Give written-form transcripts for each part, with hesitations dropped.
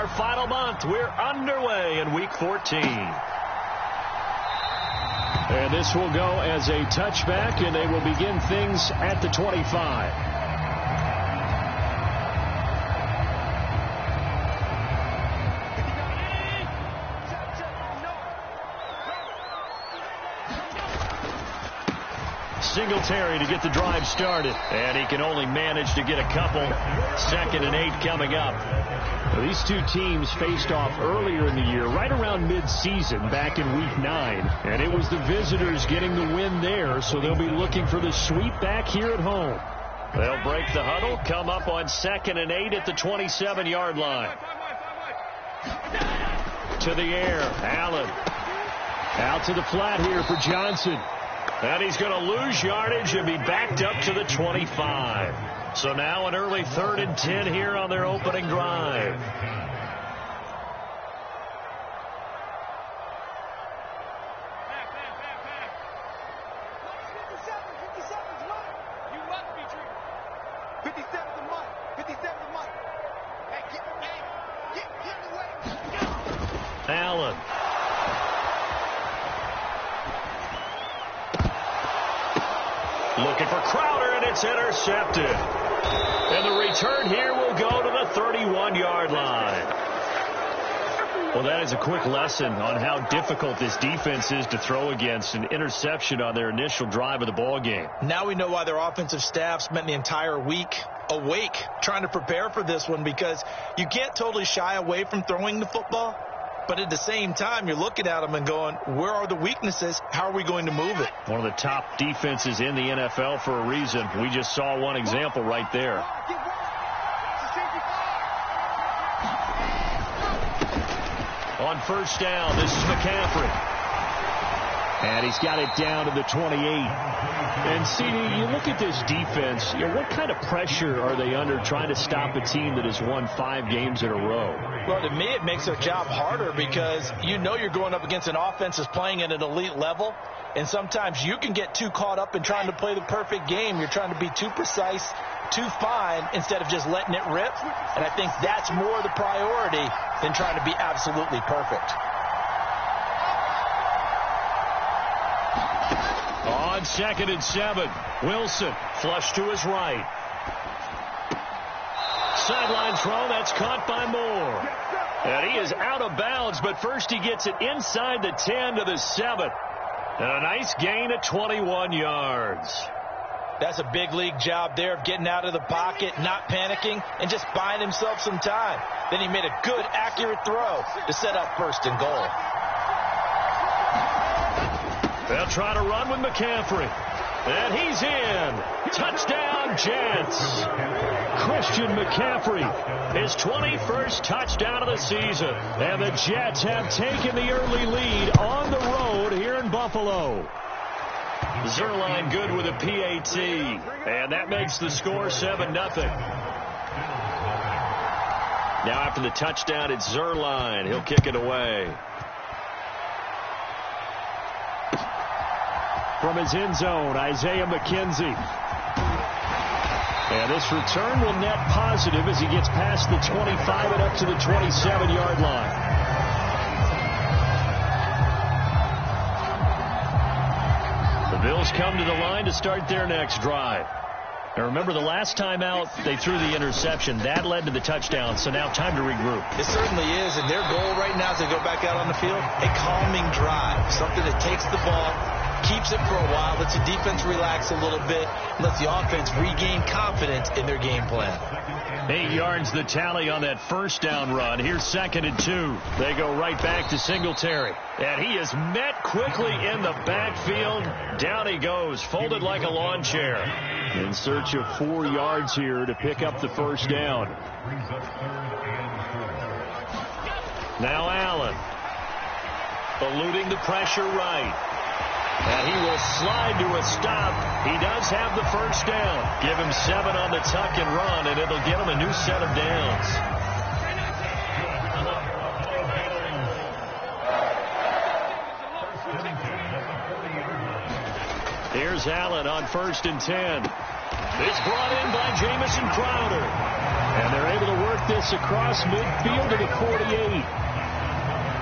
our final month. We're underway in Week 14. And this will go as a touchback, and they will begin things at the 25. Singletary to get the drive started, and he can only manage to get a couple. 2nd and 8 coming up. Well, these two teams faced off earlier in the year, right around mid-season, back in Week 9, and it was the visitors getting the win there, so they'll be looking for the sweep back here at home. They'll break the huddle, come up on 2nd and 8 at the 27-yard line. To the air, Allen. Out to the flat here for Johnson. And he's going to lose yardage and be backed up to the 25. So now an early 3rd and 10 here on their opening drive. Allen. Looking for Crowder, and it's intercepted. And the return here will go to the 31-yard line. Well, that is a quick lesson on how difficult this defense is to throw against. An interception on their initial drive of the ball game. Now we know why their offensive staff spent the entire week awake trying to prepare for this one, because you can't totally shy away from throwing the football. But at the same time, you're looking at them and going, where are the weaknesses? How are we going to move it? One of the top defenses in the NFL for a reason. We just saw one example right there. On 1st down, this is McCaffrey. And he's got it down to the 28. And, CD, you look at this defense, what kind of pressure are they under trying to stop a team that has won 5 games in a row? Well, to me, it makes their job harder, because you know you're going up against an offense that's playing at an elite level. And sometimes you can get too caught up in trying to play the perfect game. You're trying to be too precise, too fine, instead of just letting it rip. And I think that's more the priority than trying to be absolutely perfect. On 2nd and 7, Wilson flush to his right. Sideline throw, that's caught by Moore. And he is out of bounds, but first he gets it inside the 10 to the 7. And a nice gain of 21 yards. That's a big league job there of getting out of the pocket, not panicking, and just buying himself some time. Then he made a good, accurate throw to set up 1st and goal. They'll try to run with McCaffrey. And he's in. Touchdown, Jets. Christian McCaffrey, his 21st touchdown of the season. And the Jets have taken the early lead on the road here in Buffalo. Zerline good with a PAT. And that makes the score 7-0. Now after the touchdown, it's Zerline. He'll kick it away. From his end zone, Isaiah McKenzie. And this return will net positive as he gets past the 25 and up to the 27-yard line. The Bills come to the line to start their next drive. Now remember, the last time out, they threw the interception. That led to the touchdown, so now time to regroup. It certainly is, and their goal right now as they go back out on the field, a calming drive, something that takes the ball, keeps it for a while, lets the defense relax a little bit, and lets the offense regain confidence in their game plan. 8 yards the tally on that 1st down run. Here's 2nd and 2. They go right back to Singletary. And he is met quickly in the backfield. Down he goes, folded like a lawn chair. In search of 4 yards here to pick up the 1st down. Now Allen. Eluding the pressure right. And he will slide to a stop. He does have the 1st down. Give him 7 on the tuck and run, and it'll get him a new set of downs. Here's Allen on 1st and 10. It's brought in by Jamison Crowder. And they're able to work work this across midfield to the 48.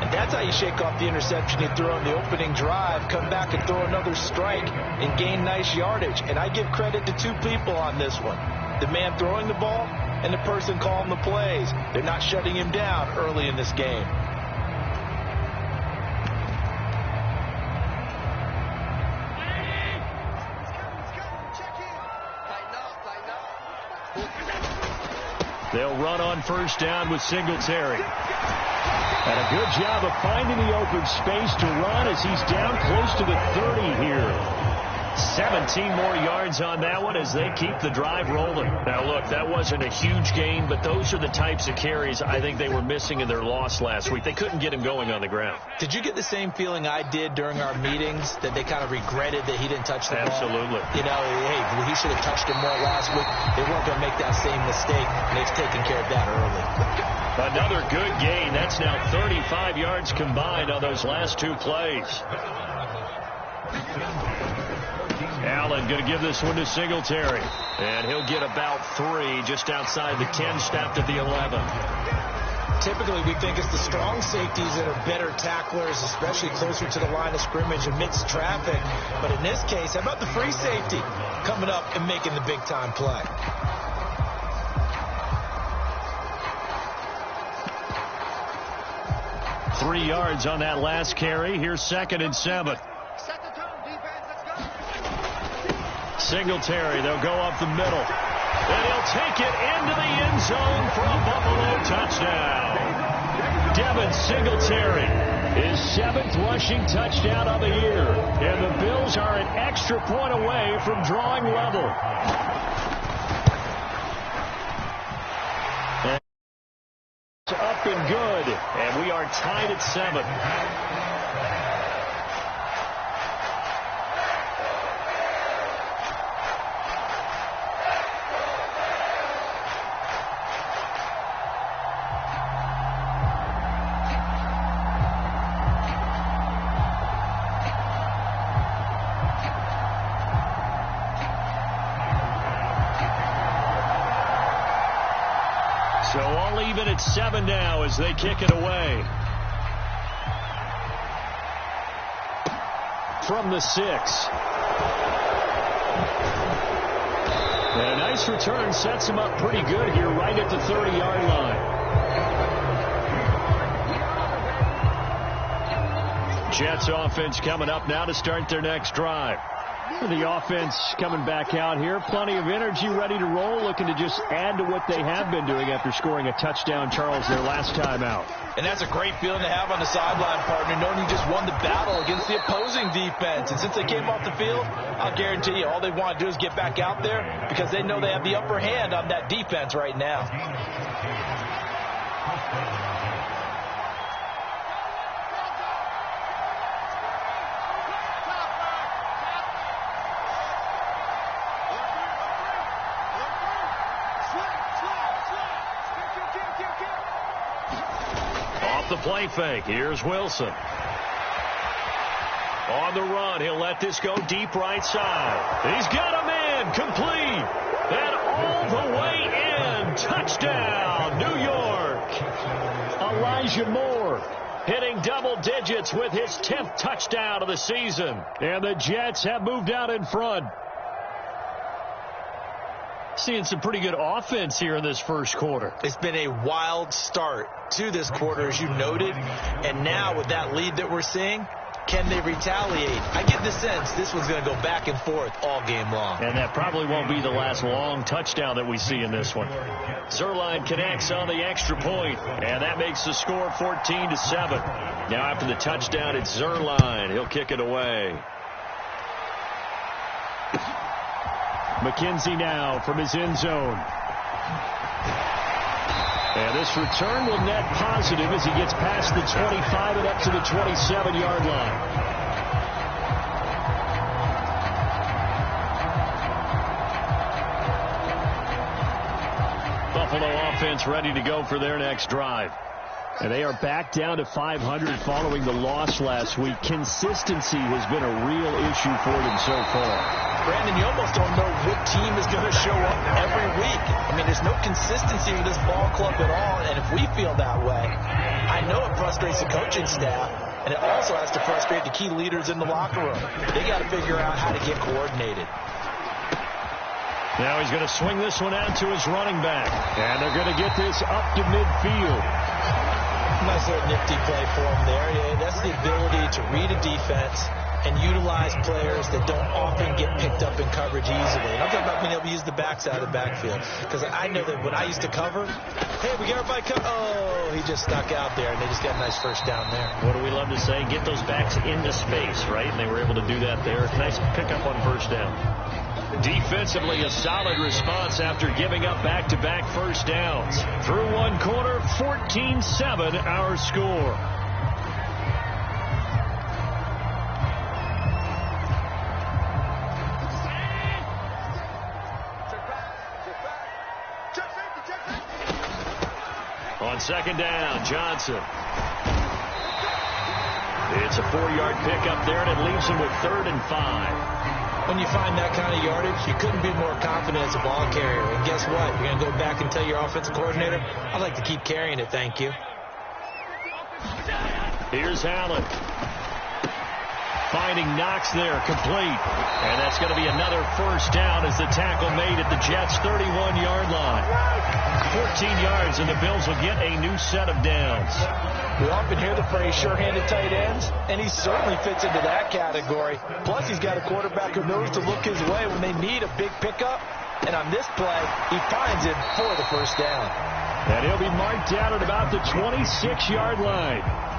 And that's how you shake off the interception he threw on the opening drive, come back and throw another strike and gain nice yardage. And I give credit to two people on this one. The man throwing the ball and the person calling the plays. They're not shutting him down early in this game. They'll run on first down with Singletary. And a good job of finding the open space to run as he's down close to the 30 here. 17 more yards on that one as they keep the drive rolling. Now, look, that wasn't a huge gain, but those are the types of carries I think they were missing in their loss last week. They couldn't get him going on the ground. Did you get the same feeling I did during our meetings, that they kind of regretted that he didn't touch the ball? Absolutely. You know, hey, he should have touched him more last week. They weren't going to make that same mistake, and they've taken care of that early. Another good gain. That's now 35 yards combined on those last two plays. Allen going to give this one to Singletary. And he'll get about 3 just outside the 10, stopped at the 11. Typically, we think it's the strong safeties that are better tacklers, especially closer to the line of scrimmage amidst traffic. But in this case, how about the free safety coming up and making the big-time play? Three yards on that last carry. Here's 2nd and 7. Singletary, they'll go up the middle. And he'll take it into the end zone for a Buffalo touchdown. Devin Singletary, his 7th rushing touchdown of the year. And the Bills are an extra point away from drawing level. And it's up and good. And we are tied at 7. So all even at 7 now as they kick it away. From the 6. And a nice return sets him up pretty good here right at the 30-yard line. Jets offense coming up now to start their next drive. The offense coming back out here. Plenty of energy, ready to roll, looking to just add to what they have been doing after scoring a touchdown, Charles, their last time out. And that's a great feeling to have on the sideline, partner, knowing you just won the battle against the opposing defense. And since they came off the field, I'll guarantee you all they want to do is get back out there because they know they have the upper hand on that defense right now. The play fake. Here's Wilson. On the run, he'll let this go deep right side. He's got him in. Complete. And all the way in. Touchdown, New York. Elijah Moore hitting double digits with his 10th touchdown of the season. And the Jets have moved out in front. Seeing some pretty good offense here in this first quarter. It's been a wild start to this quarter, as you noted. And now with that lead that we're seeing, can they retaliate? I get the sense this one's going to go back and forth all game long. And that probably won't be the last long touchdown that we see in this one. Zuerlein connects on the extra point, and that makes the score 14-7. Now after the touchdown, it's Zuerlein. He'll kick it away. McKenzie now from his end zone. And this return will net positive as he gets past the 25 and up to the 27-yard line. Buffalo offense ready to go for their next drive. And they are back down to 500 following the loss last week. Consistency has been a real issue for them so far. Brandon, you almost don't know what team is going to show up every week. I mean, there's no consistency with this ball club at all, and if we feel that way, I know it frustrates the coaching staff, and it also has to frustrate the key leaders in the locker room. They got to figure out how to get coordinated. Now he's going to swing this one out to his running back, and they're going to get this up to midfield. Nice little nifty play for him there. Yeah, that's the ability to read a defense and utilize players that don't often get picked up in coverage easily. And I'm talking about being able to use the backside of the backfield. Because I know that when I used to cover, hey, we got everybody covered. Oh, he just stuck out there, and they just got a nice first down there. What do we love to say? Get those backs into space, right? And they were able to do that there. Nice pickup on first down. Defensively, a solid response after giving up back-to-back first downs. Through one quarter, 14-7 our score. On second down, Johnson. It's a 4-yard pickup there, and it leaves him with 3rd and 5. When you find that kind of yardage, you couldn't be more confident as a ball carrier. And guess what? You're going to go back and tell your offensive coordinator, I'd like to keep carrying it, thank you. Here's Allen. Finding Knox there, complete. And that's going to be another first down as the tackle made at the Jets' 31-yard line. 14 yards, and the Bills will get a new set of downs. We often hear the phrase sure-handed tight ends, and he certainly fits into that category. Plus, he's got a quarterback who knows to look his way when they need a big pickup. And on this play, he finds it for the first down. And he'll be marked down at about the 26-yard line.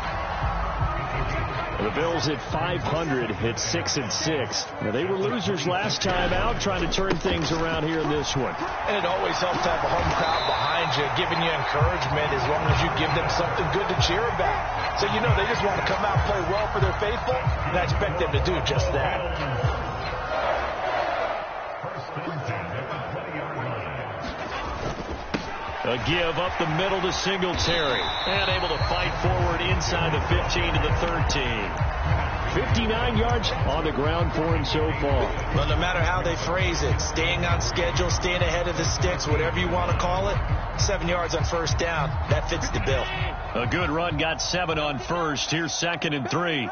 The Bills at 500 at 6-6. Now, they were losers last time out, trying to turn things around here in this one. And it always helps to have a home crowd behind you, giving you encouragement as long as you give them something good to cheer about. So, you know, they just want to come out and play well for their faithful, and I expect them to do just that. A give up the middle to Singletary. And able to fight forward inside the 15 to the 13. 59 yards on the ground for him so far. Well, no matter how they phrase it, staying on schedule, staying ahead of the sticks, whatever you want to call it, 7 yards on first down, that fits the bill. A good run, got 7 on first. Here's 2nd and 3.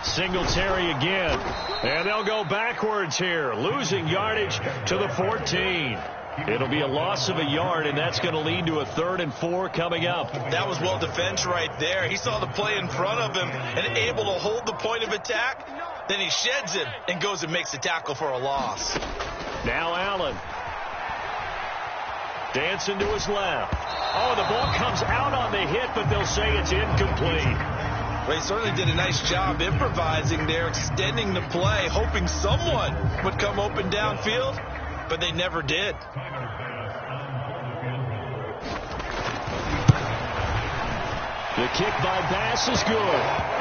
Singletary again. And they'll go backwards here, losing yardage to the 14. It'll be a loss of a yard, and that's going to lead to a 3rd and 4 coming up. That was well defended right there. He saw the play in front of him and able to hold the point of attack. Then he sheds it and goes and makes a tackle for a loss. Now Allen. Dancing to his left. Oh, the ball comes out on the hit, but they'll say it's incomplete. Well, he certainly did a nice job improvising there, extending the play, hoping someone would come open downfield, but they never did. The kick by Bass is good.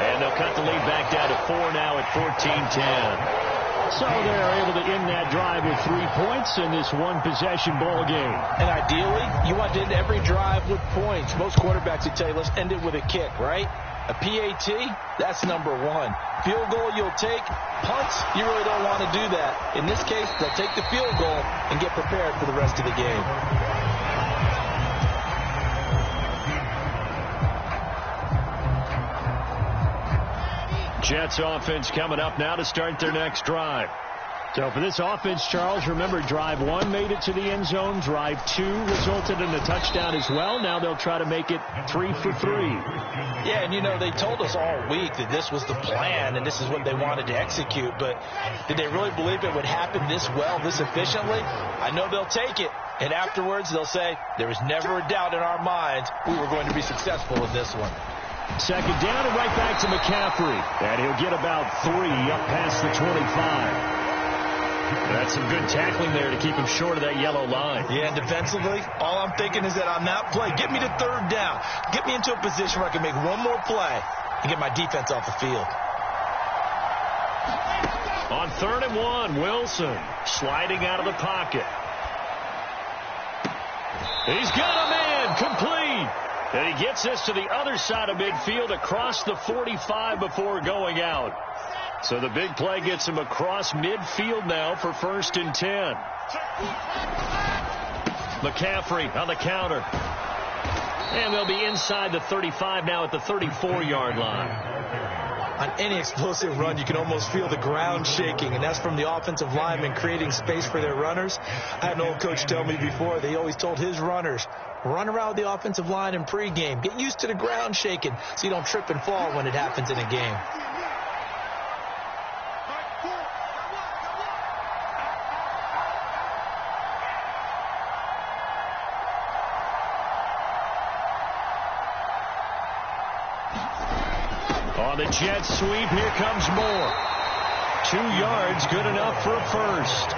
And they'll cut the lead back down to 4 now at 14-10. So they're able to end that drive with 3 points in this one-possession ball game. And ideally, you want to end every drive with points. Most quarterbacks would tell you, let's end it with a kick, right? A PAT, that's number 1. Field goal you'll take. Punts, you really don't want to do that. In this case, they'll take the field goal and get prepared for the rest of the game. Jets offense coming up now to start their next drive. So for this offense, Charles, remember, drive 1 made it to the end zone. Drive 2 resulted in a touchdown as well. Now they'll try to make it 3 for 3. Yeah, and you know, they told us all week that this was the plan and this is what they wanted to execute. But did they really believe it would happen this well, this efficiently? I know they'll take it. And afterwards, they'll say, there was never a doubt in our minds we were going to be successful in this one. Second down and right back to McCaffrey. And he'll get about 3 up past the 25. That's some good tackling there to keep him short of that yellow line. Yeah, and defensively, all I'm thinking is that on that play, get me to 3rd down. Get me into a position where I can make one more play and get my defense off the field. On 3rd and 1, Wilson sliding out of the pocket. He's got a man complete. And he gets this to the other side of midfield across the 45 before going out. So the big play gets him across midfield now for 1st and 10. McCaffrey on the counter. And they'll be inside the 35 now at the 34-yard line. On any explosive run, you can almost feel the ground shaking, and that's from the offensive linemen creating space for their runners. I had an old coach tell me before, they always told his runners, run around the offensive line in pregame. Get used to the ground shaking so you don't trip and fall when it happens in a game. On the jet sweep, here comes Moore. 2 yards, good enough for a first.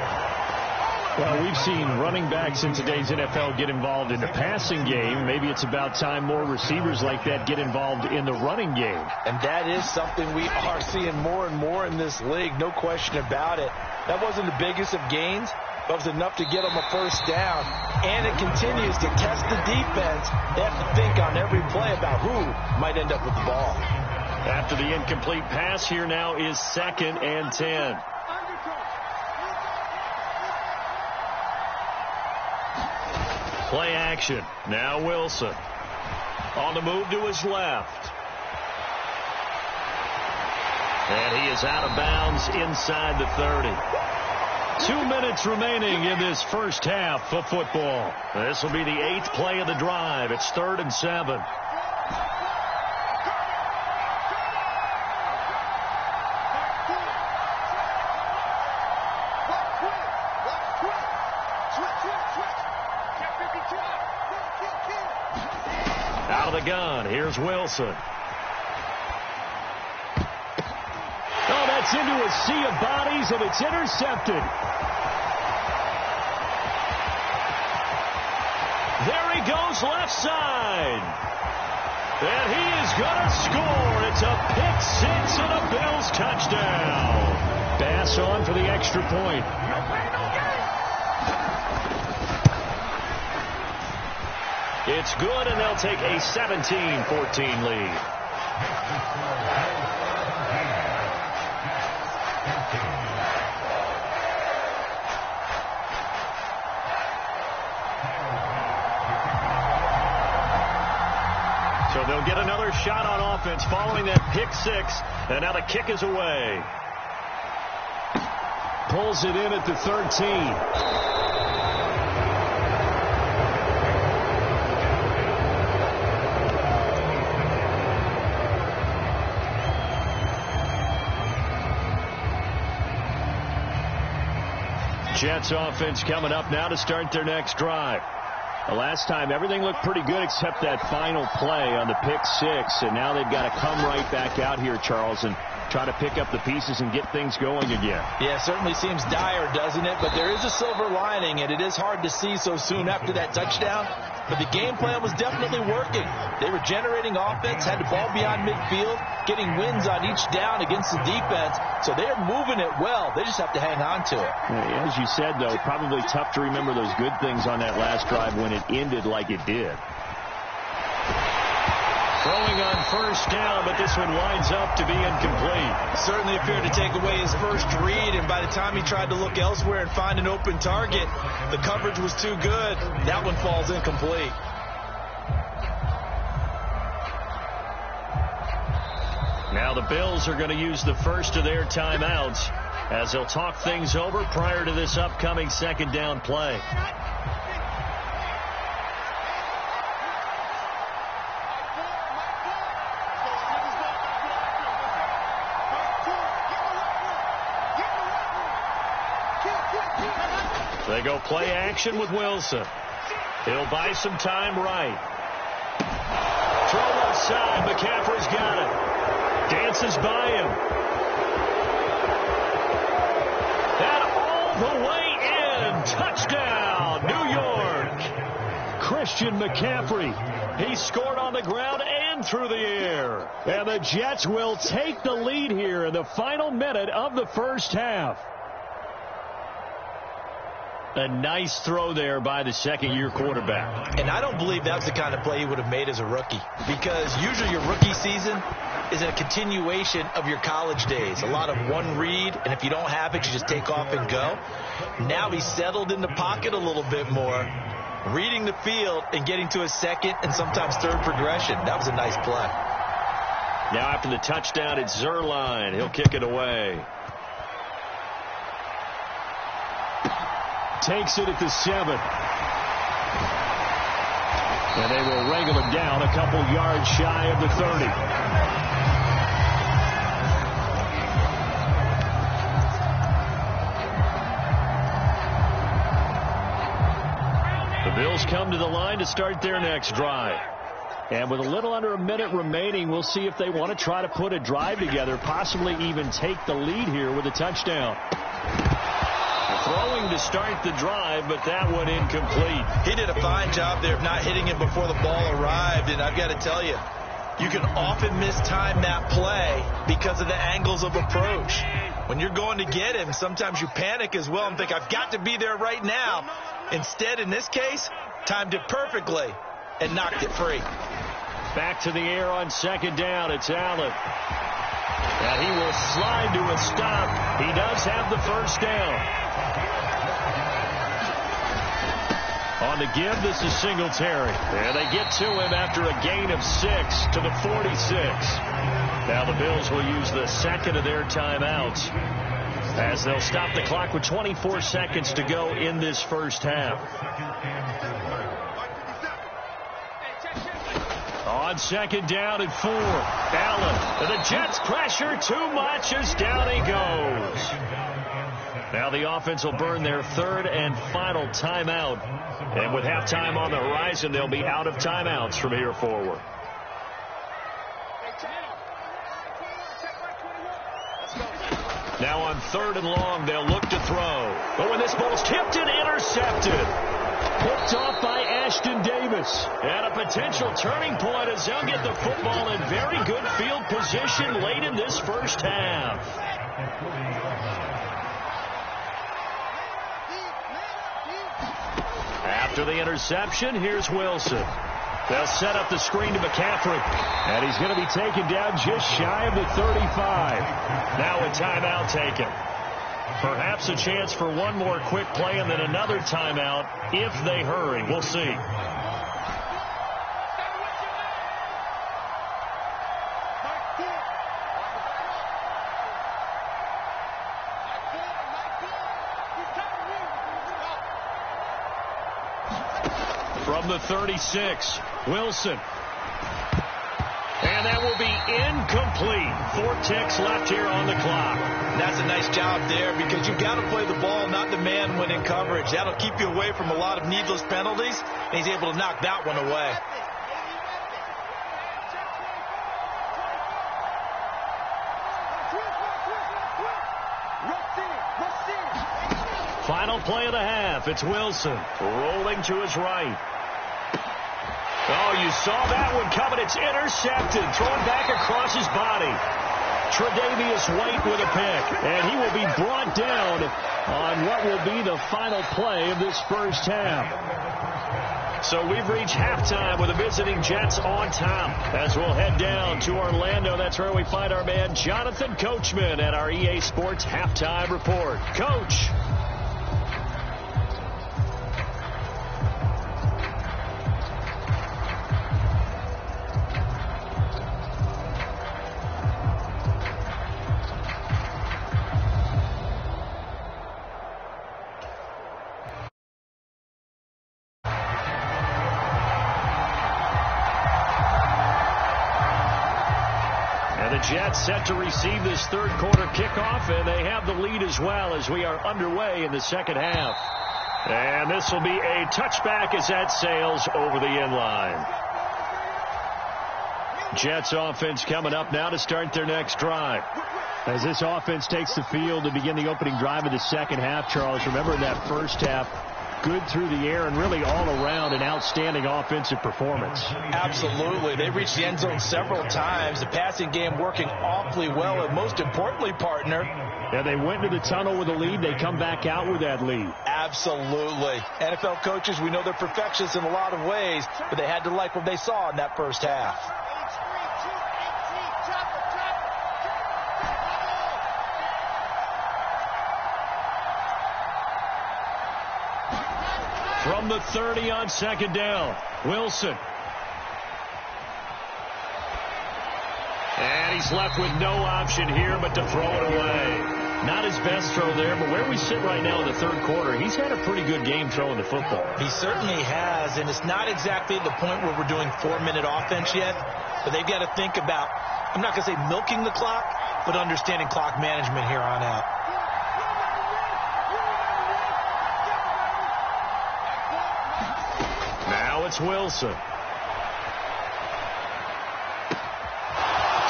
Well, we've seen running backs in today's NFL get involved in the passing game. Maybe it's about time more receivers like that get involved in the running game. And that is something we are seeing more and more in this league, no question about it. That wasn't the biggest of gains, but it was enough to get them a first down. And it continues to test the defense. They have to think on every play about who might end up with the ball. After the incomplete pass, here now is 2nd and 10. Play action. Now Wilson. On the move to his left. And he is out of bounds inside the 30. 2 minutes remaining in this first half of football. This will be the 8th play of the drive. It's 3rd and 7. Out of the gun. Here's Wilson. Oh, that's into a sea of bodies, and it's intercepted. There he goes, left side. And he is going to score. It's a pick six and a Bills touchdown. Bass on for the extra point. It's good, and they'll take a 17-14 lead. So they'll get another shot on offense following that pick six, and now the kick is away. Pulls it in at the 13. Jets offense coming up now to start their next drive. The last time, everything looked pretty good except that final play on the pick six, and now they've got to come right back out here, Charles, and try to pick up the pieces and get things going again. Yeah, it certainly seems dire, doesn't it? But there is a silver lining, and it is hard to see so soon after that touchdown. But the game plan was definitely working. They were generating offense, had the ball beyond midfield, getting wins on each down against the defense. So they're moving it well. They just have to hang on to it. As you said, though, probably tough to remember those good things on that last drive when it ended like it did. Throwing on first down, but this one winds up to be incomplete. Certainly appeared to take away his first read, and by the time he tried to look elsewhere and find an open target, the coverage was too good. That one falls incomplete. Now the Bills are going to use the first of their timeouts as they'll talk things over prior to this upcoming second down play. They go play action with Wilson. He'll buy some time right. Throw left side. McCaffrey's got it. Dances by him. And all the way in. Touchdown, New York. Christian McCaffrey. He scored on the ground and through the air. And the Jets will take the lead here in the final minute of the first half. A nice throw there by the second-year quarterback. And I don't believe that's the kind of play he would have made as a rookie, because usually your rookie season is a continuation of your college days. A lot of one read, and if you don't have it, you just take off and go. Now he's settled in the pocket a little bit more, reading the field and getting to a second and sometimes third progression. That was a nice play. Now after the touchdown, it's Zuerlein. He'll kick it away. Takes it at the 7. And they will wrangle him down a couple yards shy of the 30. The Bills come to the line to start their next drive. And with a little under a minute remaining, we'll see if they want to try to put a drive together, possibly even take the lead here with a touchdown. Throwing to start the drive, but that one incomplete. He did a fine job there of not hitting him before the ball arrived, and I've got to tell you, you can often mistime that play because of the angles of approach. When you're going to get him, sometimes you panic as well and think, I've got to be there right now. Instead, in this case, timed it perfectly and knocked it free. Back to the air on second down. It's Allen. And he will slide to a stop. He does have the first down. On the give, this is Singletary. And they get to him after a gain of 6 to the 46. Now the Bills will use the second of their timeouts as they'll stop the clock with 24 seconds to go in this first half. On second down and 4. Allen. The Jets pressure too much as down he goes. Now the offense will burn their third and final timeout. And with halftime on the horizon, they'll be out of timeouts from here forward. Now on third and long, they'll look to throw. But when this ball's tipped and intercepted. Picked off by Ashton Davis. And a potential turning point as they'll get the football in very good field position late in this first half. After the interception, here's Wilson. They'll set up the screen to McCaffrey. And he's going to be taken down just shy of the 35. Now a timeout taken. Perhaps a chance for one more quick play and then another timeout if they hurry. We'll see. From the 36, Wilson. And that will be incomplete. 4 ticks left here on the clock. That's a nice job there because you've got to play the ball, not the man when in coverage. That'll keep you away from a lot of needless penalties, and he's able to knock that one away. Final play of the half. It's Wilson rolling to his right. Oh, you saw that one coming. It's intercepted. Thrown back across his body. Tre'Davious White with a pick. And he will be brought down on what will be the final play of this first half. So we've reached halftime with the visiting Jets on top. As we'll head down to Orlando, that's where we find our man Jonathan Coachman at our EA Sports Halftime Report. Coach. Jets set to receive this third quarter kickoff, and they have the lead as well as we are underway in the second half. And this will be a touchback as that sails over the end line. Jets offense coming up now to start their next drive. As this offense takes the field to begin the opening drive of the second half, Charles, remember in that first half, good through the air and really all around an outstanding offensive performance. Absolutely. They reached the end zone several times. The passing game working awfully well, and most importantly, partner. Yeah, they went into the tunnel with a lead. They come back out with that lead. Absolutely. NFL coaches, we know they're perfectionists in a lot of ways, but they had to like what they saw in that first half. From the 30 on second down, Wilson. And he's left with no option here but to throw it away. Not his best throw there, but where we sit right now in the third quarter, he's had a pretty good game throwing the football. He certainly has, and it's not exactly the point where we're doing 4-minute offense yet, but they've got to think about, I'm not going to say milking the clock, but understanding clock management here on out. Now it's Wilson.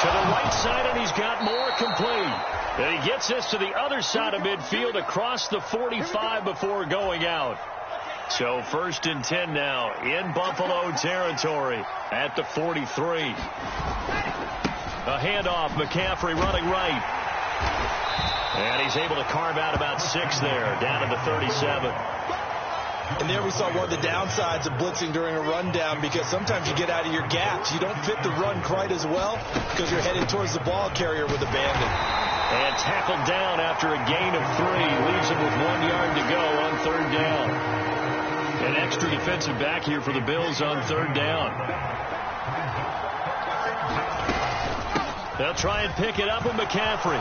To the right side, and he's got more complete. And he gets this to the other side of midfield across the 45 before going out. So 1st and 10 now in Buffalo territory at the 43. A handoff, McCaffrey running right. And he's able to carve out about 6 there, down to the 37. And there we saw one of the downsides of blitzing during a rundown, because sometimes you get out of your gaps. You don't fit the run quite as well because you're headed towards the ball carrier with abandon. And tackled down after a gain of 3. Leaves him with 1 yard to go on 3rd down. An extra defensive back here for the Bills on 3rd down. They'll try and pick it up with McCaffrey.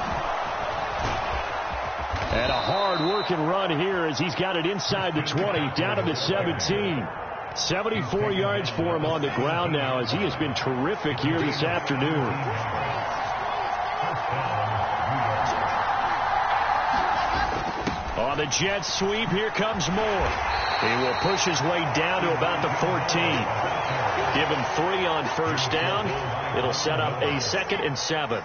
And a hard-working run here as he's got it inside the 20, down to the 17. 74 yards for him on the ground now, as he has been terrific here this afternoon. On the jet sweep, here comes Moore. He will push his way down to about the 14. Give him 3 on 1st down. It'll set up a 2nd and 7.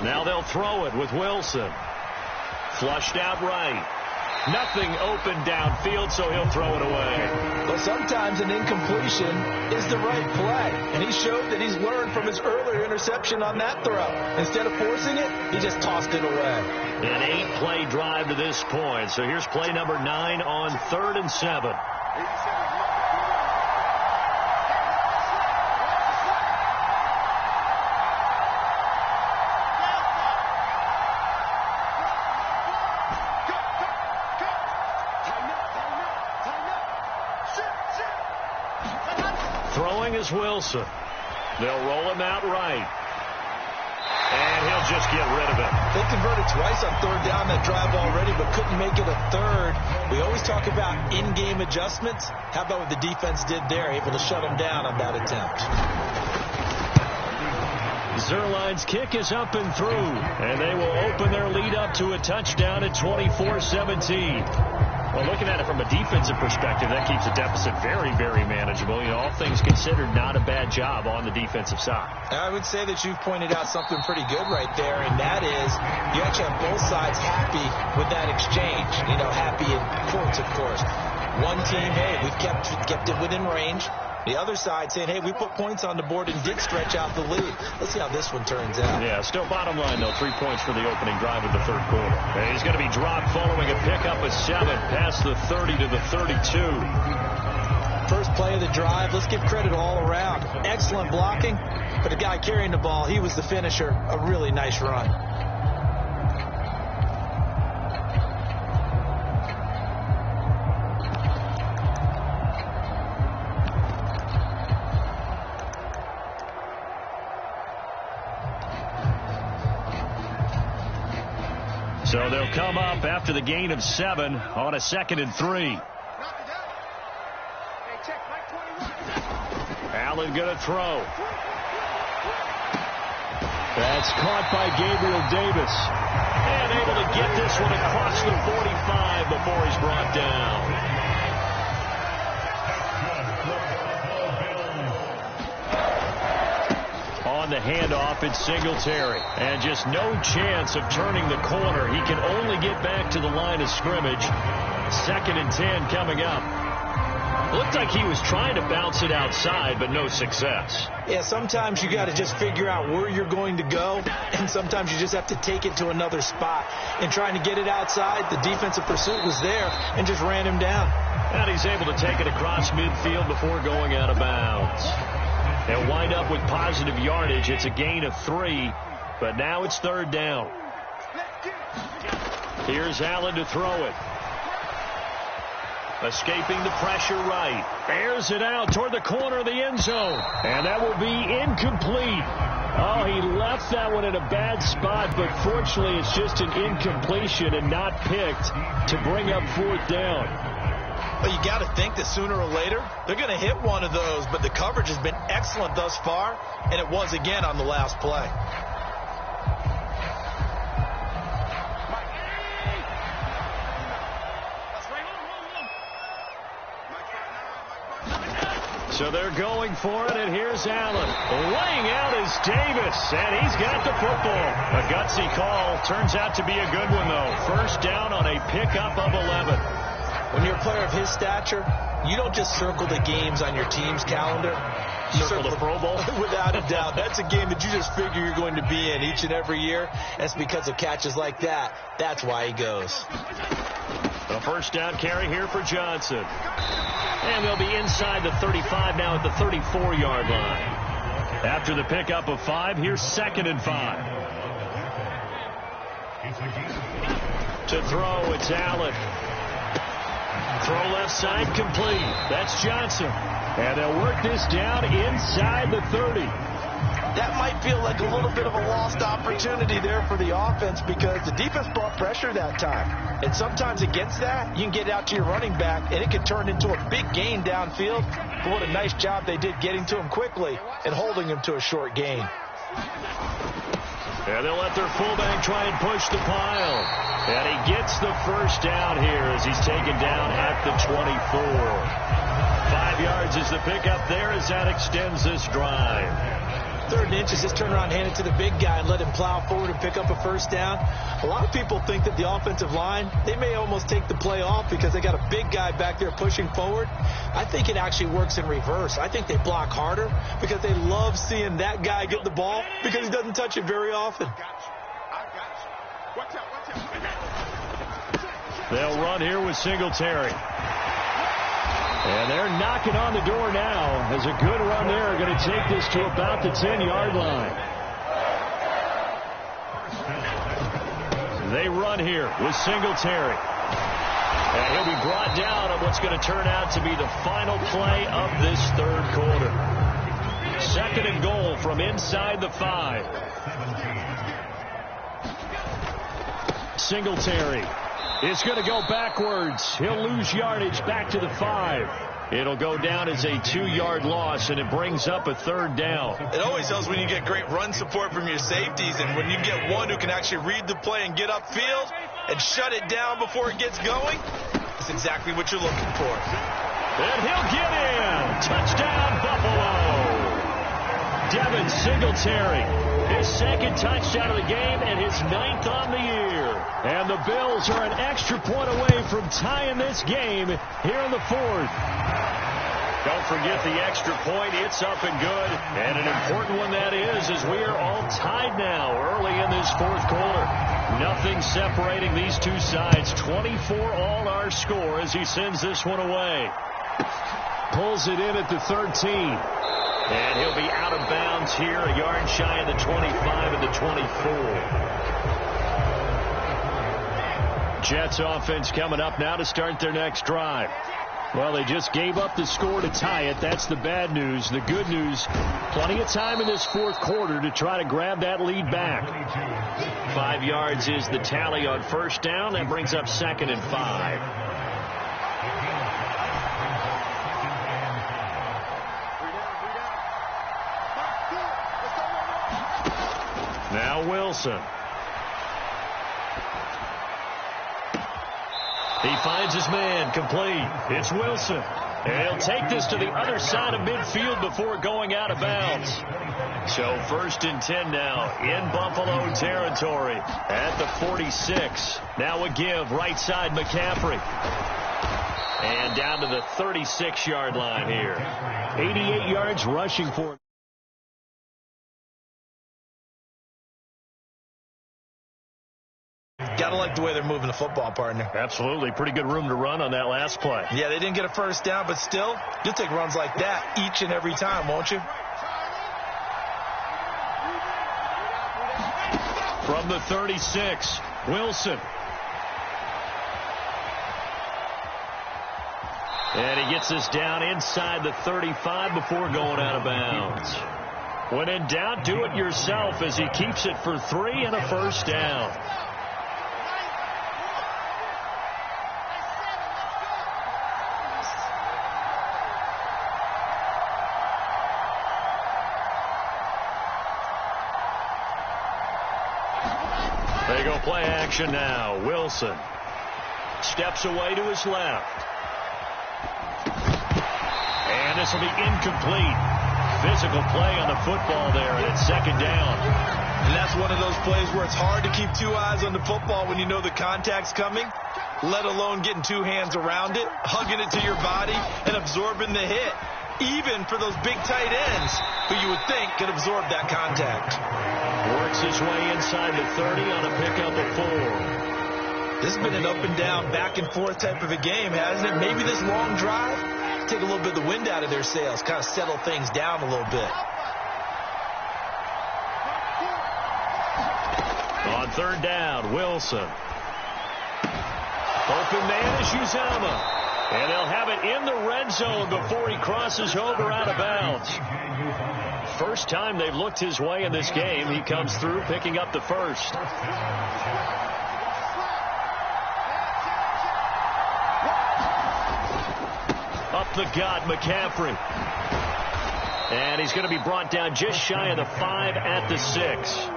Now they'll throw it with Wilson. Flushed out right. Nothing open downfield, so he'll throw it away. But sometimes an incompletion is the right play. And he showed that he's learned from his earlier interception on that throw. Instead of forcing it, he just tossed it away. An 8-play drive to this point. So here's play number 9 on 3rd and 7. Throwing is Wilson. They'll roll him out right. And he'll just get rid of it. They converted twice on 3rd down that drive already, but couldn't make it a 3rd. We always talk about in-game adjustments. How about what the defense did there? Able to shut them down on that attempt. Zerline's kick is up and through, and they will open their lead up to a touchdown at 24-17. Well, looking at it from a defensive perspective, that keeps the deficit very, very manageable. You know, all things considered, not a bad job on the defensive side. I would say that you've pointed out something pretty good right there, and that is you actually have both sides happy with that exchange. You know, happy in quotes, of course. One team, hey, we've kept it within range. The other side saying, hey, we put points on the board and did stretch out the lead. Let's see how this one turns out. Yeah, still bottom line, though, 3 points for the opening drive of the 3rd quarter. And he's going to be dropped following a pickup of 7 past the 30 to the 32. First play of the drive. Let's give credit all around. Excellent blocking, but the guy carrying the ball, he was the finisher. A really nice run. So they'll come up after the gain of 7 on a 2nd and 3. Allen going to throw. That's caught by Gabriel Davis. And able to get this one across the 45 before he's brought down. On the the handoff. It's Singletary. And just no chance of turning the corner. He can only get back to the line of scrimmage. 2nd and 10 coming up. Looked like he was trying to bounce it outside, but no success. Yeah, sometimes you got to just figure out where you're going to go, and sometimes you just have to take it to another spot. And trying to get it outside, the defensive pursuit was there and just ran him down. And he's able to take it across midfield before going out of bounds. They'll wind up with positive yardage. It's a gain of 3, but now it's 3rd down. Here's Allen to throw it. Escaping the pressure right. Airs it out toward the corner of the end zone. And that will be incomplete. Oh, he left that one in a bad spot, but fortunately it's just an incompletion and not picked to bring up 4th down. Well, you got to think that sooner or later they're going to hit one of those, but the coverage has been excellent thus far, and it was again on the last play. So they're going for it, and here's Allen. Laying out is Davis, and he's got the football. A gutsy call. Turns out to be a good one, though. 1st down on a pickup of 11. When you're a player of his stature, you don't just circle the games on your team's calendar. You circle the Pro Bowl? Without a doubt. That's a game that you just figure you're going to be in each and every year. That's because of catches like that. That's why he goes. A 1st down carry here for Johnson. And they'll be inside the 35 now at the 34-yard line. After the pickup of 5, here's 2nd and 5. To throw, it's Allen. Throw left side complete. That's Johnson. And they'll work this down inside the 30. That might feel like a little bit of a lost opportunity there for the offense because the defense brought pressure that time. And sometimes against that, you can get out to your running back, and it can turn into a big gain downfield. But what a nice job they did getting to him quickly and holding him to a short gain. And they'll let their fullback try and push the pile. And he gets the 1st down here as he's taken down at the 24. 5 yards is the pickup there as that extends this drive. 3rd and inches, just turn around, hand it to the big guy, and let him plow forward and pick up a 1st down. A lot of people think that the offensive line, they may almost take the play off because they got a big guy back there pushing forward. I think it actually works in reverse. I think they block harder because they love seeing that guy get the ball because he doesn't touch it very often. They'll run here with Singletary. And they're knocking on the door now as a good run there. Going to take this to about the 10-yard line. They run here with Singletary. And he'll be brought down on what's going to turn out to be the final play of this 3rd quarter. 2nd and goal from inside the 5. Singletary is going to go backwards. He'll lose yardage back to the 5. It'll go down as a 2-yard loss, and it brings up a 3rd down. It always helps when you get great run support from your safeties, and when you get one who can actually read the play and get upfield and shut it down before it gets going, it's exactly what you're looking for. And he'll get in. Touchdown, Buffalo. Devin Singletary, his 2nd touchdown of the game and his 9th on the year. And the Bills are an extra point away from tying this game here in the 4th. Don't forget the extra point. It's up and good. And an important one that is, as we are all tied now early in this 4th quarter. Nothing separating these two sides. 24 all our score as he sends this one away. Pulls it in at the 13. And he'll be out of bounds here, a yard shy of the 25 and the 24. Jets offense coming up now to start their next drive. Well, they just gave up the score to tie it. That's the bad news. The good news, plenty of time in this 4th quarter to try to grab that lead back. 5 yards is the tally on 1st down. That brings up 2nd and 5. Now Wilson. He finds his man complete. It's Wilson. And he'll take this to the other side of midfield before going out of bounds. So 1st and 10 now in Buffalo territory at the 46. Now a give right side McCaffrey. And down to the 36-yard line here. 88 yards rushing for him. Gotta like the way they're moving the football, partner. Absolutely. Pretty good room to run on that last play. Yeah, they didn't get a first down, but still, you'll take runs like that each and every time, won't you? From the 36, Wilson. And he gets this down inside the 35 before going out of bounds. When in doubt, do it yourself as he keeps it for 3 and a first down. They go play action now. Wilson steps away to his left. And this will be incomplete. Physical play on the football there, and it's 2nd down. And that's one of those plays where it's hard to keep 2 eyes on the football when you know the contact's coming, let alone getting 2 hands around it, hugging it to your body, and absorbing the hit. Even for those big tight ends who you would think could absorb that contact. Works his way inside the 30 on a pickup of 4. This has been an up and down, back and forth type of a game, hasn't it? Maybe this long drive, take a little bit of the wind out of their sails, kind of settle things down a little bit. On 3rd down, Wilson. Open man is Uzama. And they'll have it in the red zone before he crosses over out of bounds. First time they've looked his way in this game. He comes through picking up the first. Up the gut, McCaffrey. And he's going to be brought down just shy of the 5 at the 6.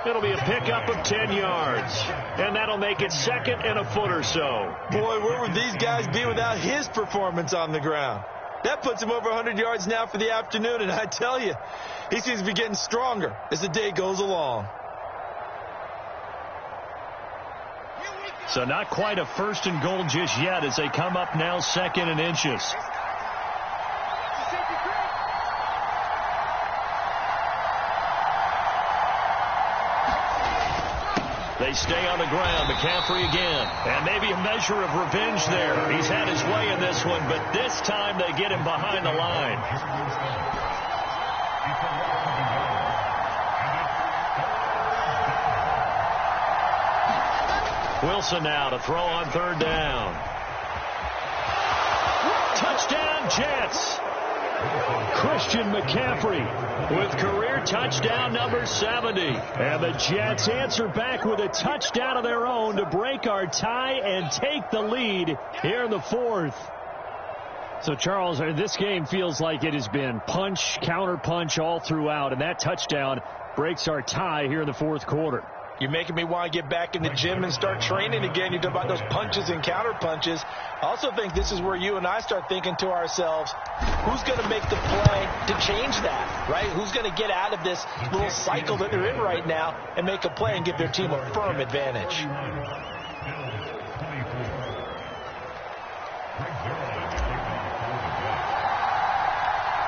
It'll be a pickup of 10 yards. And that'll make it 2nd and a foot or so. Boy, where would these guys be without his performance on the ground? That puts him over 100 yards now for the afternoon, and I tell you, he seems to be getting stronger as the day goes along. So not quite a 1st and goal just yet as they come up now 2nd and inches. They stay on the ground. McCaffrey again. And maybe a measure of revenge there. He's had his way in this one, but this time they get him behind the line. Wilson now to throw on 3rd down. Touchdown, Jets. Christian McCaffrey with career touchdown number 70. And the Jets answer back with a touchdown of their own to break our tie and take the lead here in the 4th. So, Charles, this game feels like it has been punch, counter-punch all throughout, and that touchdown breaks our tie here in the 4th quarter. You're making me want to get back in the gym and start training again. You talk about those punches and counter punches. I also think this is where you and I start thinking to ourselves, who's going to make the play to change that, right? Who's going to get out of this little cycle that they're in right now and make a play and give their team a firm advantage?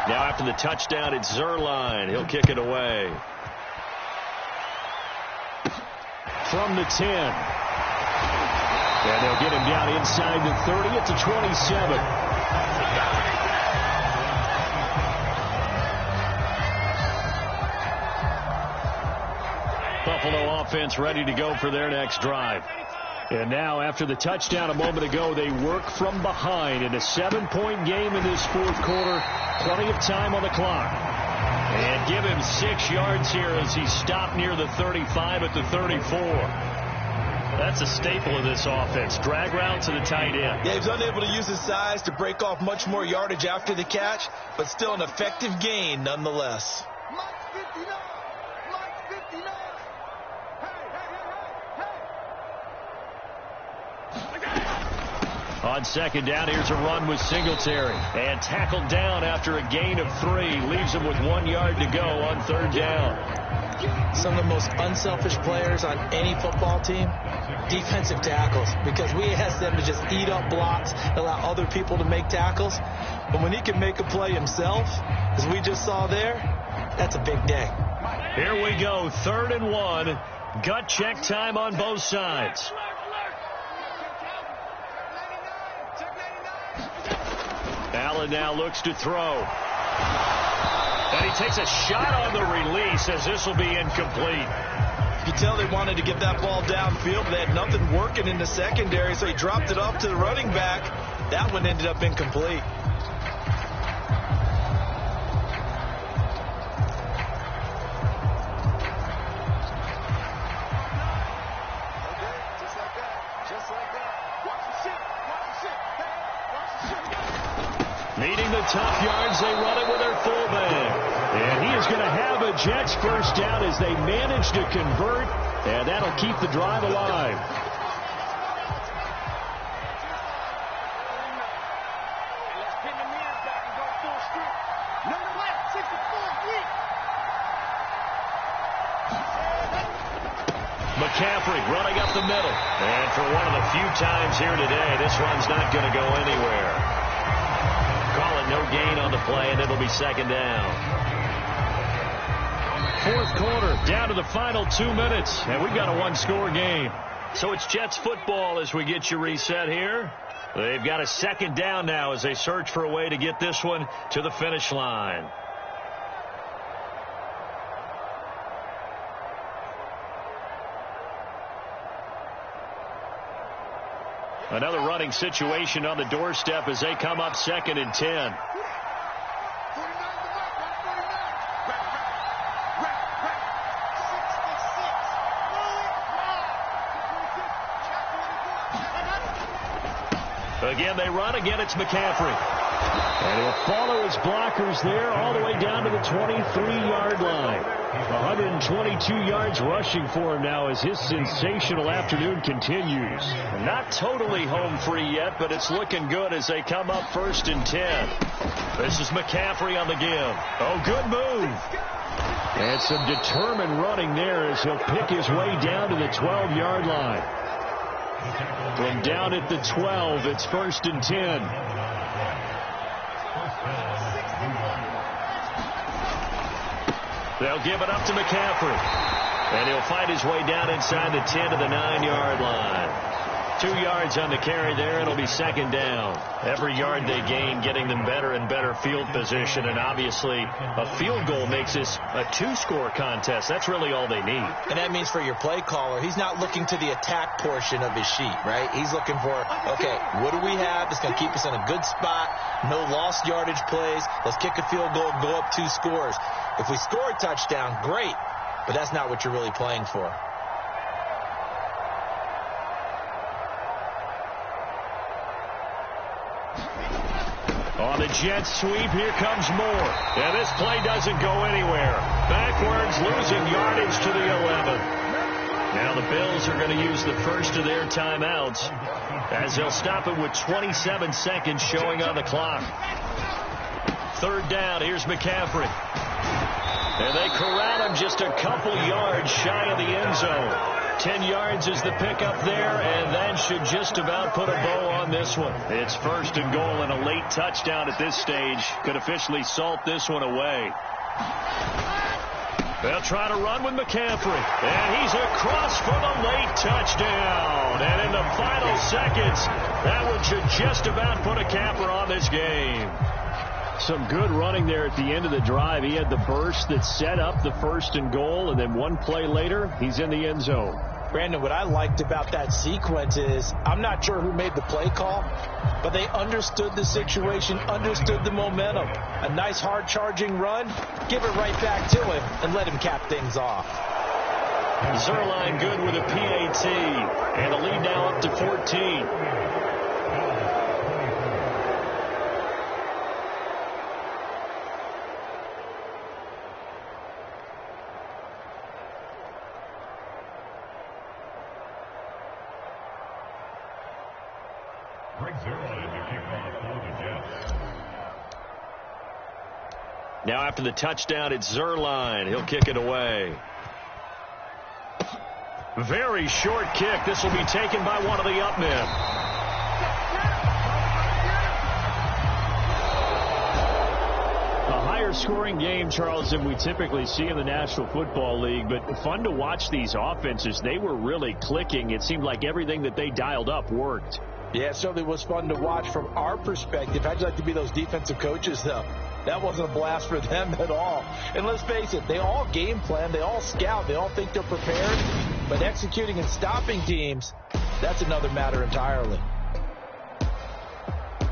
Now after the touchdown, it's Zerline. He'll kick it away. From the 10. And they'll get him down inside the 30 at the 27. Buffalo offense ready to go for their next drive. And now after the touchdown a moment ago, they work from behind in a 7-point game in this 4th quarter. Plenty of time on the clock. And give him 6 yards here as he stopped near the 35 at the 34. That's a staple of this offense. Drag route to the tight end. Yeah, he was unable to use his size to break off much more yardage after the catch, but still an effective gain nonetheless. On second down, here's a run with Singletary. And tackled down after a gain of 3. Leaves him with 1 yard to go on third down. Some of the most unselfish players on any football team, defensive tackles, because we ask them to just eat up blocks, allow other people to make tackles. But when he can make a play himself, as we just saw there, that's a big day. Here we go, 3rd and 1. Gut check time on both sides. Allen now looks to throw. And he takes a shot on the release as this will be incomplete. You tell they wanted to get that ball downfield. They had nothing working in the secondary, so he dropped it off to the running back. That one ended up incomplete. Needing the tough yards, they run it with their fullback. And he is going to have a Jets first down as they manage to convert, and that'll keep the drive alive. McCaffrey running up the middle. And for one of the few times here today, this one's not going to go anywhere. Call it no gain on the play, and it'll be second down. 4th quarter, down to the final 2 minutes, and we've got a 1-score game. So it's Jets football as we get you reset here. They've got a second down now as they search for a way to get this one to the finish line. Another running situation on the doorstep as they come up 2nd and 10. Again, they run. Again, it's McCaffrey. And he'll follow his blockers there all the way down to the 23-yard line. 122 yards rushing for him now as his sensational afternoon continues. Not totally home free yet, but it's looking good as they come up 1st and 10. This is McCaffrey on the give. Oh, good move. And some determined running there as he'll pick his way down to the 12-yard line. From down at the 12, it's 1st and 10. They'll give it up to McCaffrey. And he'll fight his way down inside the 10 to the 9-yard line. 2 yards on the carry there. It'll be second down. Every yard they gain getting them better and better field position. And obviously a field goal makes this a 2-score contest. That's really all they need. And that means for your play caller, he's not looking to the attack portion of his sheet, right? He's looking for, okay, what do we have that's going to keep us in a good spot? No lost yardage plays. Let's kick a field goal, go up 2 scores. If we score a touchdown, great. But that's not what you're really playing for. On the Jets sweep, here comes Moore. And this play doesn't go anywhere. Backwards, losing yardage to the 11. Now the Bills are going to use the first of their timeouts as they'll stop it with 27 seconds showing on the clock. 3rd down, here's McCaffrey. And they corral him just a couple yards shy of the end zone. 10 yards is the pickup there, and that should just about put a bow on this one. It's 1st and goal, and a late touchdown at this stage could officially salt this one away. They'll try to run with McCaffrey, and he's across for the late touchdown. And in the final seconds, that one should just about put a capper on this game. Some good running there at the end of the drive. He had the burst that set up the 1st and goal, and then one play later, he's in the end zone. Brandon, what I liked about that sequence is I'm not sure who made the play call, but they understood the situation, understood the momentum. A nice hard-charging run, give it right back to him, and let him cap things off. Zerline good with a PAT, and the lead now up to 14. Now after the touchdown, it's Zerline. He'll kick it away. Very short kick. This will be taken by one of the up men. A higher scoring game, Charles, than we typically see in the National Football League, but fun to watch these offenses. They were really clicking. It seemed like everything that they dialed up worked. Yeah, it certainly was fun to watch from our perspective. How'd you like to be those defensive coaches, though? That wasn't a blast for them at all. And let's face it, they all game plan, they all scout, they all think they're prepared. But executing and stopping teams, that's another matter entirely.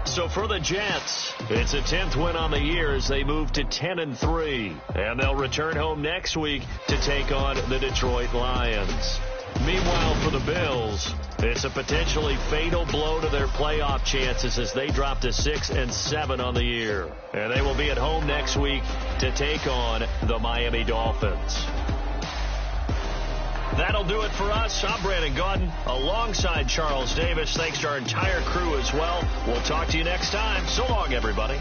So for the Jets, it's a 10th win on the year as they move to 10-3. And they'll return home next week to take on the Detroit Lions. Meanwhile, for the Bills, it's a potentially fatal blow to their playoff chances as they drop to 6-7 on the year. And they will be at home next week to take on the Miami Dolphins. That'll do it for us. I'm Brandon Gaudin alongside Charles Davis. Thanks to our entire crew as well. We'll talk to you next time. So long, everybody.